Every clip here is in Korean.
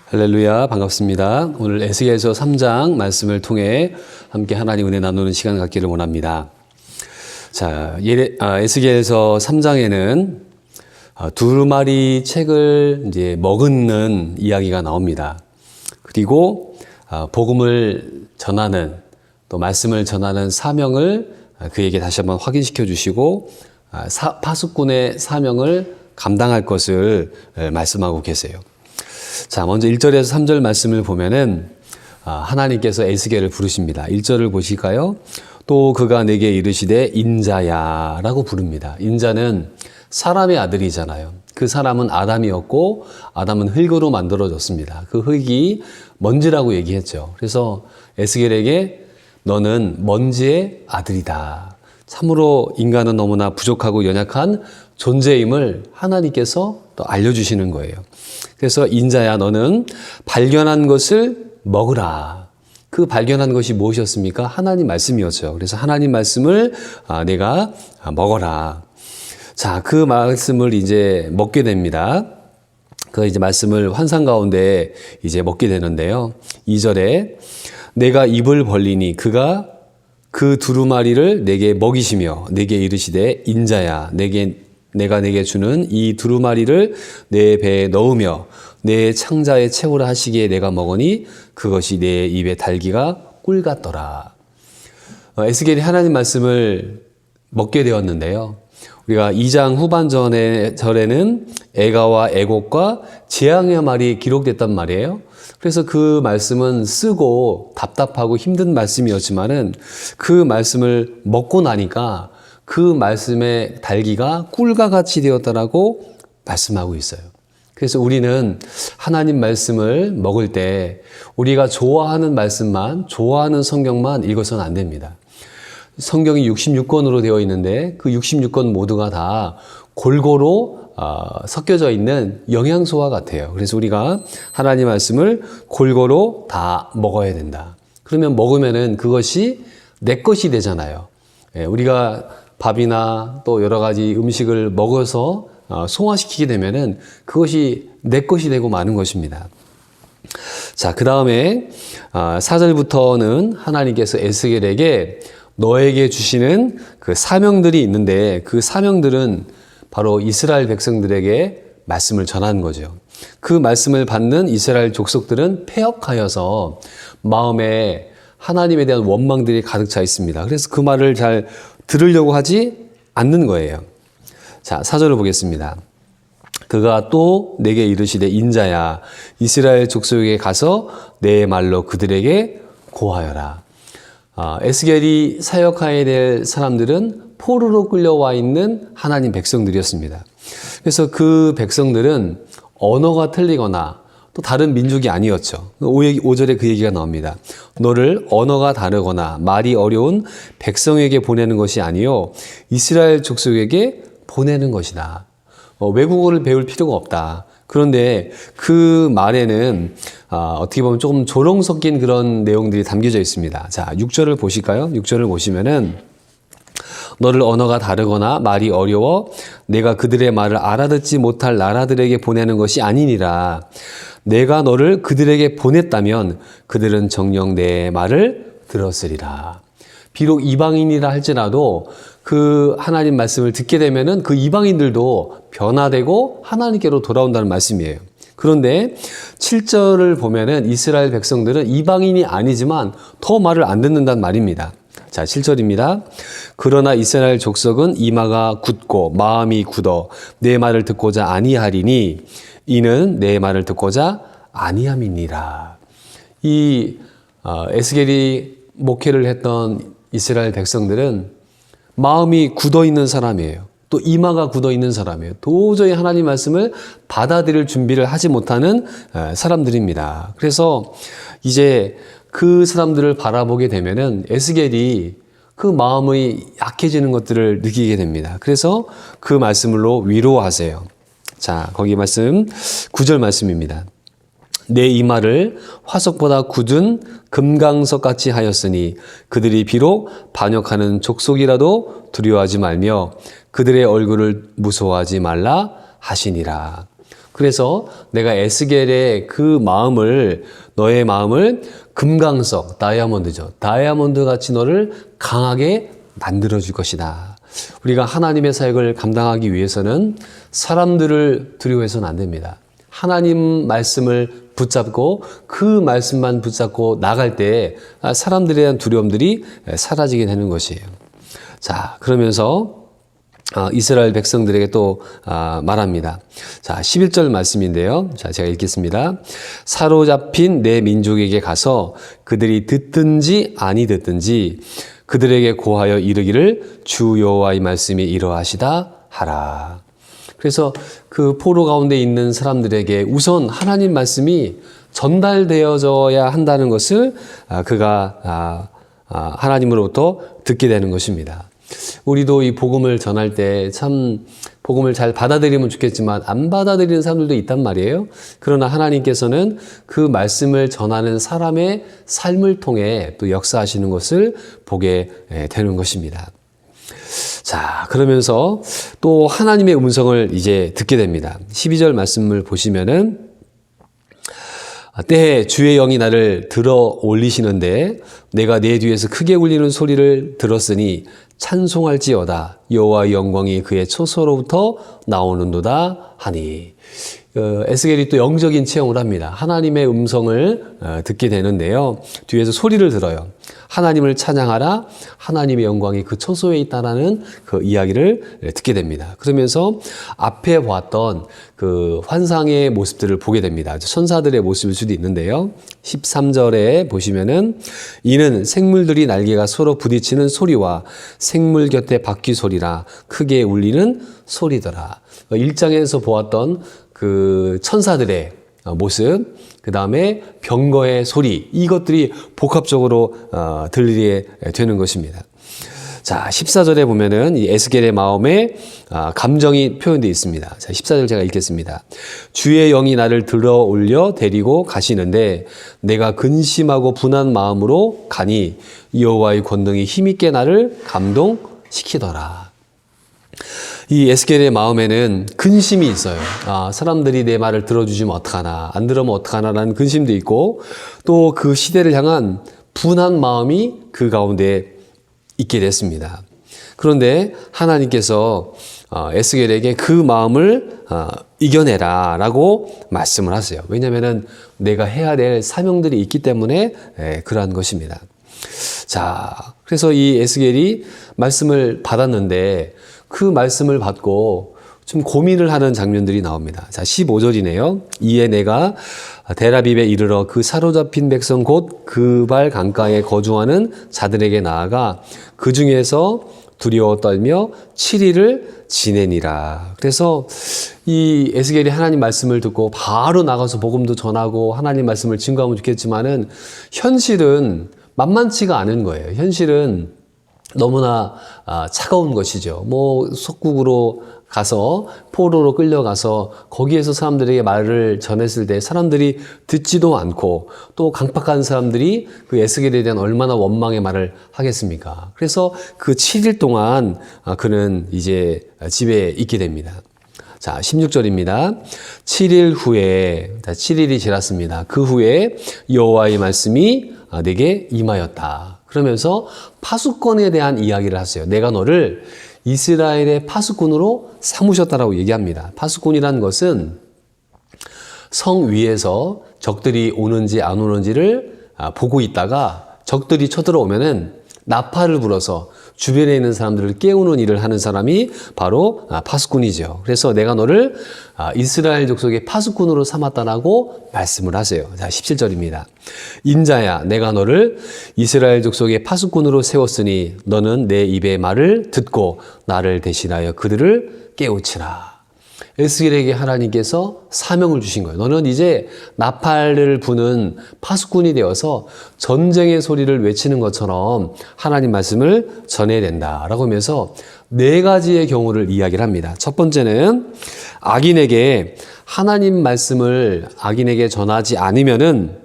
할렐루야, 반갑습니다. 오늘 에스겔서 3장 말씀을 통해 함께 하나님 은혜 나누는 시간 갖기를 원합니다. 자, 에스겔서 3장에는 두루마리 책을 이제 머금는 이야기가 나옵니다. 그리고 복음을 전하는 또 말씀을 전하는 사명을 그에게 다시 한번 확인시켜 주시고 파수꾼의 사명을 감당할 것을 말씀하고 계세요. 자, 먼저 1절에서 3절 말씀을 보면은 하나님께서 에스겔을 부르십니다. 1절을 보실까요? 또 그가 내게 이르시되 인자야 라고 부릅니다. 인자는 사람의 아들이잖아요. 그 사람은 아담이었고 아담은 흙으로 만들어졌습니다. 그 흙이 먼지라고 얘기했죠. 그래서 에스겔에게 너는 먼지의 아들이다. 참으로 인간은 너무나 부족하고 연약한 존재임을 하나님께서 또 알려주시는 거예요. 그래서 인자야 너는 발견한 것을 먹으라. 그 발견한 것이 무엇이었습니까? 하나님 말씀이었죠. 그래서 하나님 말씀을 내가 먹어라. 자, 그 말씀을 이제 먹게 됩니다. 그 이제 말씀을 환상 가운데 이제 먹게 되는데요. 2절에 내가 입을 벌리니 그가 그 두루마리를 내게 먹이시며 내게 이르시되 인자야 내가 내게 주는 이 두루마리를 내 배에 넣으며 내 창자에 채우라 하시기에 내가 먹으니 그것이 내 입에 달기가 꿀 같더라. 에스겔이 하나님 말씀을 먹게 되었는데요. 우리가 2장 후반절에는 애가와 애곡과 재앙의 말이 기록됐단 말이에요. 그래서 그 말씀은 쓰고 답답하고 힘든 말씀이었지만은 그 말씀을 먹고 나니까 그 말씀의 달기가 꿀과 같이 되었다라고 말씀하고 있어요. 그래서 우리는 하나님 말씀을 먹을 때 우리가 좋아하는 말씀만, 좋아하는 성경만 읽어서는 안 됩니다. 성경이 66권으로 되어 있는데 그 66권 모두가 다 골고루 섞여져 있는 영양소와 같아요. 그래서 우리가 하나님 말씀을 골고루 다 먹어야 된다. 그러면 먹으면은 그것이 내 것이 되잖아요. 우리가 밥이나 또 여러 가지 음식을 먹어서 소화시키게 되면은 그것이 내 것이 되고 마는 것입니다. 자, 그 다음에 4절부터는 하나님께서 에스겔에게 너에게 주시는 그 사명들이 있는데 그 사명들은 바로 이스라엘 백성들에게 말씀을 전하는 거죠. 그 말씀을 받는 이스라엘 족속들은 패역하여서 마음에 하나님에 대한 원망들이 가득 차 있습니다. 그래서 그 말을 잘 들으려고 하지 않는 거예요. 자, 4절을 보겠습니다. 그가 또 내게 이르시되 인자야 이스라엘 족속에게 가서 내 말로 그들에게 고하여라. 에스겔이 사역하여야 될 사람들은 포로로 끌려와 있는 하나님 백성들이었습니다. 그래서 그 백성들은 언어가 틀리거나 또 다른 민족이 아니었죠. 5절에 그 얘기가 나옵니다. 너를 언어가 다르거나 말이 어려운 백성에게 보내는 것이 아니요 이스라엘 족속에게 보내는 것이다. 외국어를 배울 필요가 없다. 그런데 그 말에는 어떻게 보면 조금 조롱 섞인 그런 내용들이 담겨져 있습니다. 자, 6절을 보실까요? 6절을 보시면은 너를 언어가 다르거나 말이 어려워 내가 그들의 말을 알아듣지 못할 나라들에게 보내는 것이 아니니라. 내가 너를 그들에게 보냈다면 그들은 정녕 내 말을 들었으리라. 비록 이방인이라 할지라도 그 하나님 말씀을 듣게 되면은 그 이방인들도 변화되고 하나님께로 돌아온다는 말씀이에요. 그런데 7절을 보면은 이스라엘 백성들은 이방인이 아니지만 더 말을 안 듣는다는 말입니다. 자, 7절입니다. 그러나 이스라엘 족속은 이마가 굳고 마음이 굳어 내 말을 듣고자 아니하리니 이는 내 말을 듣고자 아니함이니라. 이 에스겔이 목회를 했던 이스라엘 백성들은 마음이 굳어 있는 사람이에요. 또 이마가 굳어 있는 사람이에요. 도저히 하나님 말씀을 받아들일 준비를 하지 못하는 사람들입니다. 그래서 이제 그 사람들을 바라보게 되면은 에스겔이 그 마음이 약해지는 것들을 느끼게 됩니다. 그래서 그 말씀으로 위로하세요. 자, 거기 말씀 9절 말씀입니다. 내 이마를 화석보다 굳은 금강석같이 하였으니 그들이 비록 반역하는 족속이라도 두려워하지 말며 그들의 얼굴을 무서워하지 말라 하시니라. 그래서 내가 에스겔의 그 마음을, 너의 마음을 금강석, 다이아몬드죠. 다이아몬드 같이 너를 강하게 만들어줄 것이다. 우리가 하나님의 사역을 감당하기 위해서는 사람들을 두려워해서는 안 됩니다. 하나님 말씀을 붙잡고 그 말씀만 붙잡고 나갈 때 사람들에 대한 두려움들이 사라지게 되는 것이에요. 자, 그러면서 이스라엘 백성들에게 또 말합니다. 자, 11절 말씀인데요. 자, 제가 읽겠습니다. 사로잡힌 내 민족에게 가서 그들이 듣든지 아니 듣든지 그들에게 고하여 이르기를 주 여호와의 말씀이 이러하시다 하라. 그래서 그 포로 가운데 있는 사람들에게 우선 하나님 말씀이 전달되어져야 한다는 것을 그가 하나님으로부터 듣게 되는 것입니다. 우리도 이 복음을 전할 때 참 복음을 잘 받아들이면 좋겠지만 안 받아들이는 사람들도 있단 말이에요. 그러나 하나님께서는 그 말씀을 전하는 사람의 삶을 통해 또 역사하시는 것을 보게 되는 것입니다. 자, 그러면서 또 하나님의 음성을 이제 듣게 됩니다. 12절 말씀을 보시면은 때에 주의 영이 나를 들어 올리시는데 내가 내 뒤에서 크게 울리는 소리를 들었으니 찬송할지어다 여호와의 영광이 그의 처소로부터 나오는도다 하니. 에스겔이 또 영적인 체험을 합니다. 하나님의 음성을 듣게 되는데요. 뒤에서 소리를 들어요. 하나님을 찬양하라. 하나님의 영광이 그 처소에 있다라는 그 이야기를 듣게 됩니다. 그러면서 앞에 보았던 그 환상의 모습들을 보게 됩니다. 천사들의 모습일 수도 있는데요. 13절에 보시면은 이는 생물들이 날개가 서로 부딪히는 소리와 생물 곁에 바퀴 소리라 크게 울리는 소리더라. 1장에서 보았던 그 천사들의 모습, 그 다음에 병거의 소리, 이것들이 복합적으로 들리게 되는 것입니다. 자, 14절에 보면은 이 에스겔의 마음에 감정이 표현되어 있습니다. 자, 14절 제가 읽겠습니다. 주의 영이 나를 들어 올려 데리고 가시는데 내가 근심하고 분한 마음으로 가니 여호와의 권능이 힘있게 나를 감동시키더라. 이 에스겔의 마음에는 근심이 있어요. 사람들이 내 말을 들어주시면 어떡하나, 안 들으면 어떡하나라는 근심도 있고 또 그 시대를 향한 분한 마음이 그 가운데 있게 됐습니다. 그런데 하나님께서 에스겔에게 그 마음을 이겨내라 라고 말씀을 하세요. 왜냐하면 내가 해야 될 사명들이 있기 때문에 그러한 것입니다. 자, 그래서 이 에스겔이 말씀을 받았는데 그 말씀을 받고 좀 고민을 하는 장면들이 나옵니다. 자, 15절이네요. 이에 내가 데라빕에 이르러 그 사로잡힌 백성 곧 그발 강가에 거주하는 자들에게 나아가 그 중에서 두려워 떨며 7일을 지내니라. 그래서 이 에스겔이 하나님 말씀을 듣고 바로 나가서 복음도 전하고 하나님 말씀을 증거하면 좋겠지만은 현실은 만만치가 않은 거예요. 현실은 너무나 차가운 것이죠. 뭐 속국으로 가서 포로로 끌려가서 거기에서 사람들에게 말을 전했을 때 사람들이 듣지도 않고 또 강팍한 사람들이 그 에스겔에 대한 얼마나 원망의 말을 하겠습니까? 그래서 그 7일 동안 그는 이제 집에 있게 됩니다. 자, 16절입니다. 7일 후에, 7일이 지났습니다. 그 후에 여호와의 말씀이 내게 임하였다. 그러면서 파수꾼에 대한 이야기를 하세요. 내가 너를 이스라엘의 파수꾼으로 삼으셨다라고 얘기합니다. 파수꾼이라는 것은 성 위에서 적들이 오는지 안 오는지를 보고 있다가 적들이 쳐들어오면은 나팔을 불어서 주변에 있는 사람들을 깨우는 일을 하는 사람이 바로 파수꾼이죠. 그래서 내가 너를 이스라엘 족속의 파수꾼으로 삼았다라고 말씀을 하세요. 자, 17절입니다. 인자야, 내가 너를 이스라엘 족속의 파수꾼으로 세웠으니 너는 내 입의 말을 듣고 나를 대신하여 그들을 깨우치라. 에스겔에게 하나님께서 사명을 주신 거예요. 너는 이제 나팔을 부는 파수꾼이 되어서 전쟁의 소리를 외치는 것처럼 하나님 말씀을 전해야 된다라고 하면서 4가지의 경우를 이야기를 합니다. 첫 번째는 악인에게 하나님 말씀을 악인에게 전하지 않으면은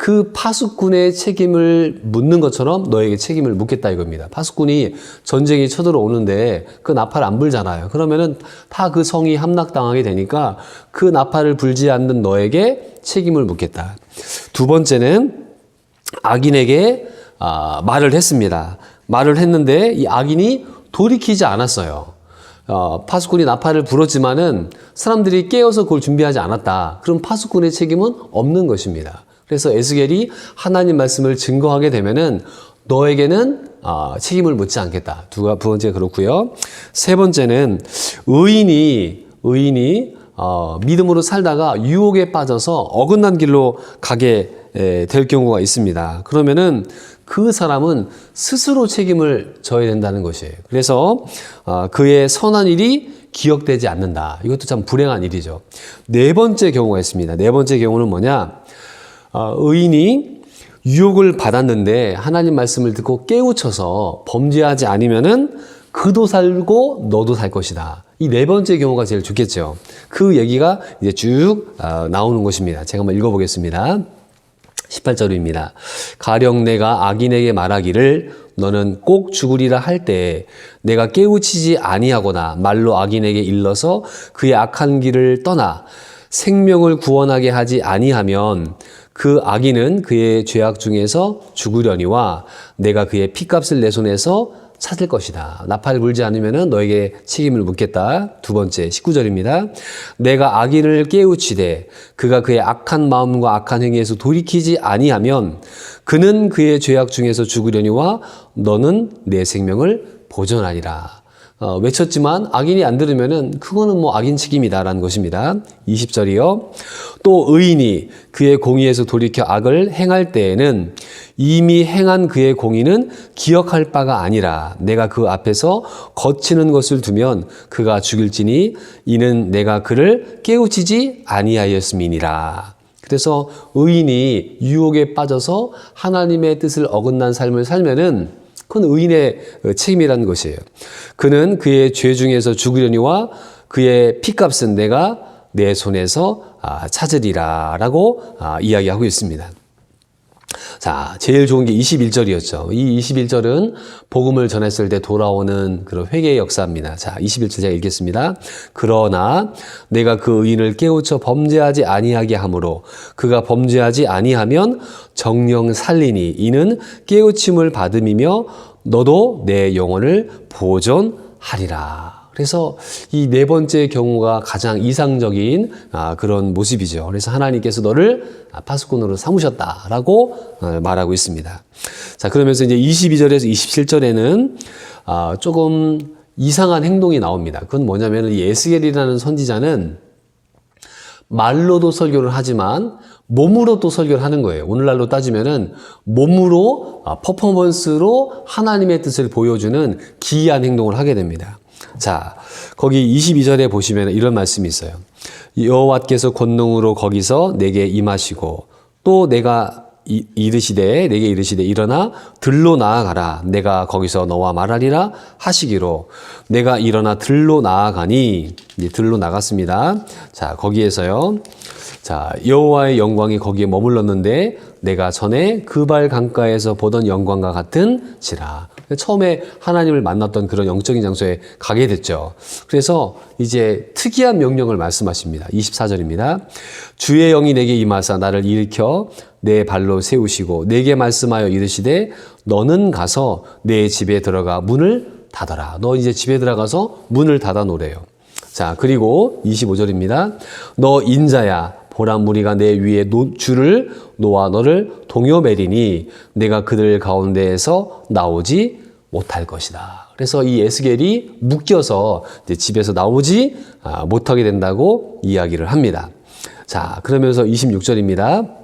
그 파수꾼의 책임을 묻는 것처럼 너에게 책임을 묻겠다 이겁니다. 파수꾼이 전쟁이 쳐들어오는데 그 나팔 안 불잖아요. 그러면은 다 그 성이 함락당하게 되니까 그 나팔을 불지 않는 너에게 책임을 묻겠다. 두 번째는 악인에게 말을 했습니다. 말을 했는데 이 악인이 돌이키지 않았어요. 파수꾼이 나팔을 불었지만은 사람들이 깨어서 그걸 준비하지 않았다. 그럼 파수꾼의 책임은 없는 것입니다. 그래서 에스겔이 하나님 말씀을 증거하게 되면은 너에게는 책임을 묻지 않겠다. 두 번째 그렇고요. 세 번째는 의인이 믿음으로 살다가 유혹에 빠져서 어긋난 길로 가게 될 경우가 있습니다. 그러면은 그 사람은 스스로 책임을 져야 된다는 것이에요. 그래서 그의 선한 일이 기억되지 않는다. 이것도 참 불행한 일이죠. 네 번째 경우가 있습니다. 네 번째 경우는 뭐냐? 의인이 유혹을 받았는데 하나님 말씀을 듣고 깨우쳐서 범죄하지 않으면은 그도 살고 너도 살 것이다. 이 네 번째 경우가 제일 좋겠죠. 그 얘기가 이제 쭉 나오는 것입니다. 제가 한번 읽어보겠습니다. 18절입니다. 가령 내가 악인에게 말하기를 너는 꼭 죽으리라 할 때 내가 깨우치지 아니하거나 말로 악인에게 일러서 그의 악한 길을 떠나 생명을 구원하게 하지 아니하면 그 악인은 그의 죄악 중에서 죽으려니와 내가 그의 피값을 내 손에서 찾을 것이다. 나팔을 불지 않으면 너에게 책임을 묻겠다. 두 번째 19절입니다. 내가 악인을 깨우치되 그가 그의 악한 마음과 악한 행위에서 돌이키지 아니하면 그는 그의 죄악 중에서 죽으려니와 너는 내 생명을 보존하리라. 외쳤지만 악인이 안 들으면은 그거는 뭐 악인 책임이다라는 것입니다. 20절이요. 또 의인이 그의 공의에서 돌이켜 악을 행할 때에는 이미 행한 그의 공의는 기억할 바가 아니라 내가 그 앞에서 거치는 것을 두면 그가 죽일지니 이는 내가 그를 깨우치지 아니하였음이니라. 그래서 의인이 유혹에 빠져서 하나님의 뜻을 어긋난 삶을 살면은 그건 의인의 책임이라는 것이에요. 그는 그의 죄 중에서 죽으려니와 그의 피값은 내가 내 손에서 찾으리라 라고 이야기하고 있습니다. 자, 제일 좋은 게 21절이었죠. 이 21절은 복음을 전했을 때 돌아오는 그런 회개의 역사입니다. 자, 21절 제가 읽겠습니다. 그러나 내가 그 의인을 깨우쳐 범죄하지 아니하게 하므로 그가 범죄하지 아니하면 정령 살리니 이는 깨우침을 받음이며 너도 내 영혼을 보존하리라. 그래서 이 네 번째 경우가 가장 이상적인 그런 모습이죠. 그래서 하나님께서 너를 파수꾼으로 삼으셨다라고 말하고 있습니다. 자, 그러면서 이제 22절에서 27절에는 조금 이상한 행동이 나옵니다. 그건 뭐냐면 이 에스겔이라는 선지자는 말로도 설교를 하지만 몸으로 또 설교를 하는 거예요. 오늘날로 따지면은 몸으로 퍼포먼스로 하나님의 뜻을 보여주는 기이한 행동을 하게 됩니다. 자, 거기 22절에 보시면 이런 말씀이 있어요. 여호와께서 권능으로 거기서 내게 임하시고 또 내가 내게 이르시되 일어나 들로 나아가라. 내가 거기서 너와 말하리라 하시기로 내가 일어나 들로 나아가니 이제 들로 나갔습니다. 자, 거기에서요. 자, 여호와의 영광이 거기에 머물렀는데 내가 전에 그발 강가에서 보던 영광과 같은지라. 처음에 하나님을 만났던 그런 영적인 장소에 가게 됐죠. 그래서 이제 특이한 명령을 말씀하십니다. 24절입니다. 주의 영이 내게 임하사 나를 일으켜 내 발로 세우시고 내게 말씀하여 이르시되 너는 가서 내 집에 들어가 문을 닫아라. 너 이제 집에 들어가서 문을 닫아 놓으래요. 자, 그리고 25절입니다. 너 인자야 보라 무리가 내 위에 줄을 놓아 너를 동요매리니 내가 그들 가운데에서 나오지 못할 것이다. 그래서 이 에스겔이 묶여서 이제 집에서 나오지 못하게 된다고 이야기를 합니다. 자, 그러면서 26절입니다.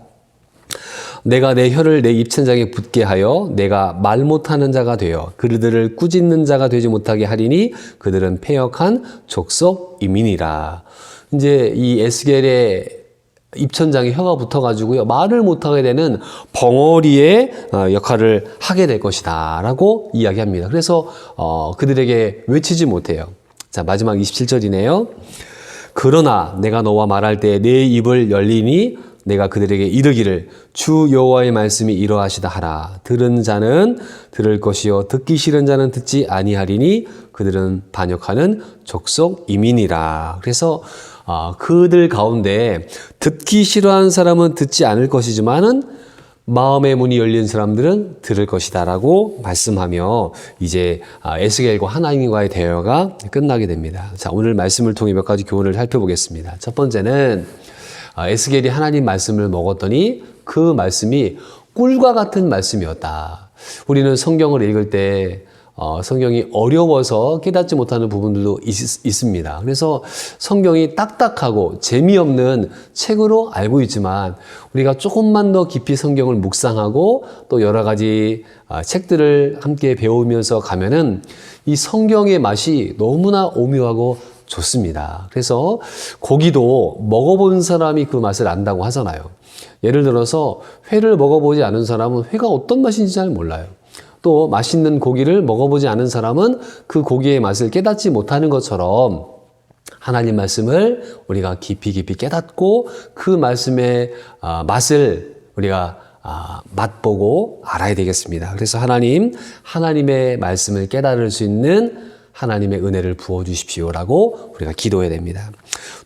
내가 내 혀를 내 입천장에 붙게 하여 내가 말 못하는 자가 되어 그들을 꾸짖는 자가 되지 못하게 하리니 그들은 패역한 족속이민이라. 이제 이 에스겔의 입천장에 혀가 붙어가지고요 말을 못하게 되는 벙어리의 역할을 하게 될 것이다 라고 이야기합니다. 그래서 그들에게 외치지 못해요. 자, 마지막 27절이네요. 그러나 내가 너와 말할 때 내 입을 열리니 내가 그들에게 이르기를 주 여호와의 말씀이 이러하시다 하라. 들은 자는 들을 것이요 듣기 싫은 자는 듣지 아니하리니 그들은 반역하는 족속 이민이라. 그래서 그들 가운데 듣기 싫어하는 사람은 듣지 않을 것이지만은 마음의 문이 열린 사람들은 들을 것이다라고 말씀하며 이제 에스겔과 하나님과의 대화가 끝나게 됩니다. 자, 오늘 말씀을 통해 몇 가지 교훈을 살펴보겠습니다. 첫 번째는 에스겔이 하나님 말씀을 먹었더니 그 말씀이 꿀과 같은 말씀이었다. 우리는 성경을 읽을 때 성경이 어려워서 깨닫지 못하는 부분들도 있습니다. 그래서 성경이 딱딱하고 재미없는 책으로 알고 있지만 우리가 조금만 더 깊이 성경을 묵상하고 또 여러 가지 책들을 함께 배우면서 가면은 이 성경의 맛이 너무나 오묘하고 좋습니다. 그래서 고기도 먹어본 사람이 그 맛을 안다고 하잖아요. 예를 들어서 회를 먹어보지 않은 사람은 회가 어떤 맛인지 잘 몰라요. 또 맛있는 고기를 먹어보지 않은 사람은 그 고기의 맛을 깨닫지 못하는 것처럼 하나님 말씀을 우리가 깊이 깨닫고 그 말씀의 맛을 우리가 맛보고 알아야 되겠습니다. 그래서 하나님의 말씀을 깨달을 수 있는 하나님의 은혜를 부어주십시오라고 우리가 기도해야 됩니다.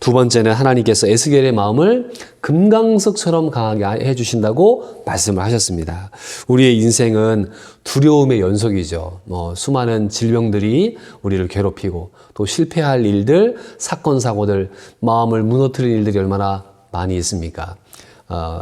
두 번째는 하나님께서 에스겔의 마음을 금강석처럼 강하게 해주신다고 말씀을 하셨습니다. 우리의 인생은 두려움의 연속이죠. 수많은 질병들이 우리를 괴롭히고 또 실패할 일들, 사건, 사고들, 마음을 무너뜨리는 일들이 얼마나 많이 있습니까?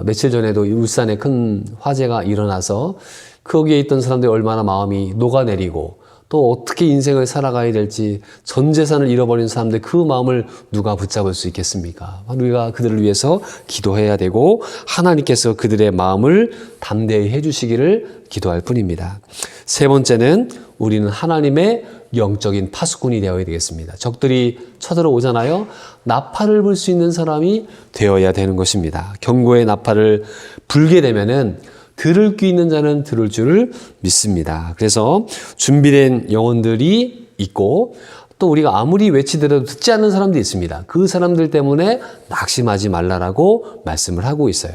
며칠 전에도 울산에 큰 화재가 일어나서 거기에 있던 사람들이 얼마나 마음이 녹아내리고 또 어떻게 인생을 살아가야 될지 전 재산을 잃어버린 사람들 그 마음을 누가 붙잡을 수 있겠습니까? 우리가 그들을 위해서 기도해야 되고 하나님께서 그들의 마음을 담대히 해주시기를 기도할 뿐입니다. 세 번째는 우리는 하나님의 영적인 파수꾼이 되어야 되겠습니다. 적들이 쳐들어오잖아요. 나팔을 불 수 있는 사람이 되어야 되는 것입니다. 경고의 나팔을 불게 되면은 들을 귀 있는 자는 들을 줄을 믿습니다. 그래서 준비된 영혼들이 있고 또 우리가 아무리 외치더라도 듣지 않는 사람들이 있습니다. 그 사람들 때문에 낙심하지 말라라고 말씀을 하고 있어요.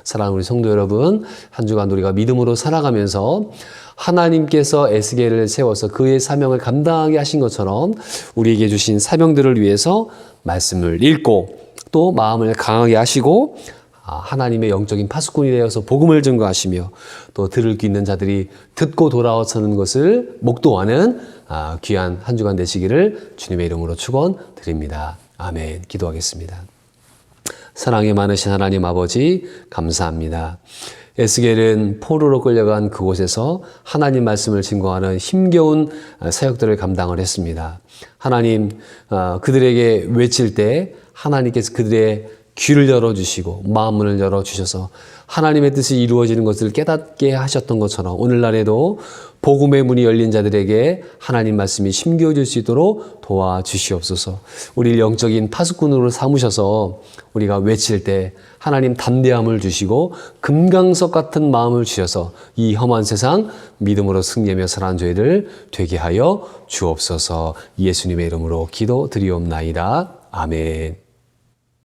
사랑하는 우리 성도 여러분, 한 주간 우리가 믿음으로 살아가면서 하나님께서 에스겔을 세워서 그의 사명을 감당하게 하신 것처럼 우리에게 주신 사명들을 위해서 말씀을 읽고 또 마음을 강하게 하시고 하나님의 영적인 파수꾼이 되어서 복음을 증거하시며 또 들을 귀 있는 자들이 듣고 돌아서는 것을 목도하는 귀한 한 주간 되시기를 주님의 이름으로 축원드립니다. 아멘. 기도하겠습니다. 사랑이 많으신 하나님 아버지 감사합니다. 에스겔은 포로로 끌려간 그곳에서 하나님 말씀을 증거하는 힘겨운 사역들을 감당을 했습니다. 하나님 그들에게 외칠 때 하나님께서 그들의 귀를 열어주시고 마음문을 열어주셔서 하나님의 뜻이 이루어지는 것을 깨닫게 하셨던 것처럼 오늘날에도 복음의 문이 열린 자들에게 하나님 말씀이 심겨질 수 있도록 도와주시옵소서. 우리를 영적인 파수꾼으로 삼으셔서 우리가 외칠 때 하나님 담대함을 주시고 금강석 같은 마음을 주셔서 이 험한 세상 믿음으로 승리하며 살아가는 저희를 되게 하여 주옵소서. 예수님의 이름으로 기도드리옵나이다. 아멘.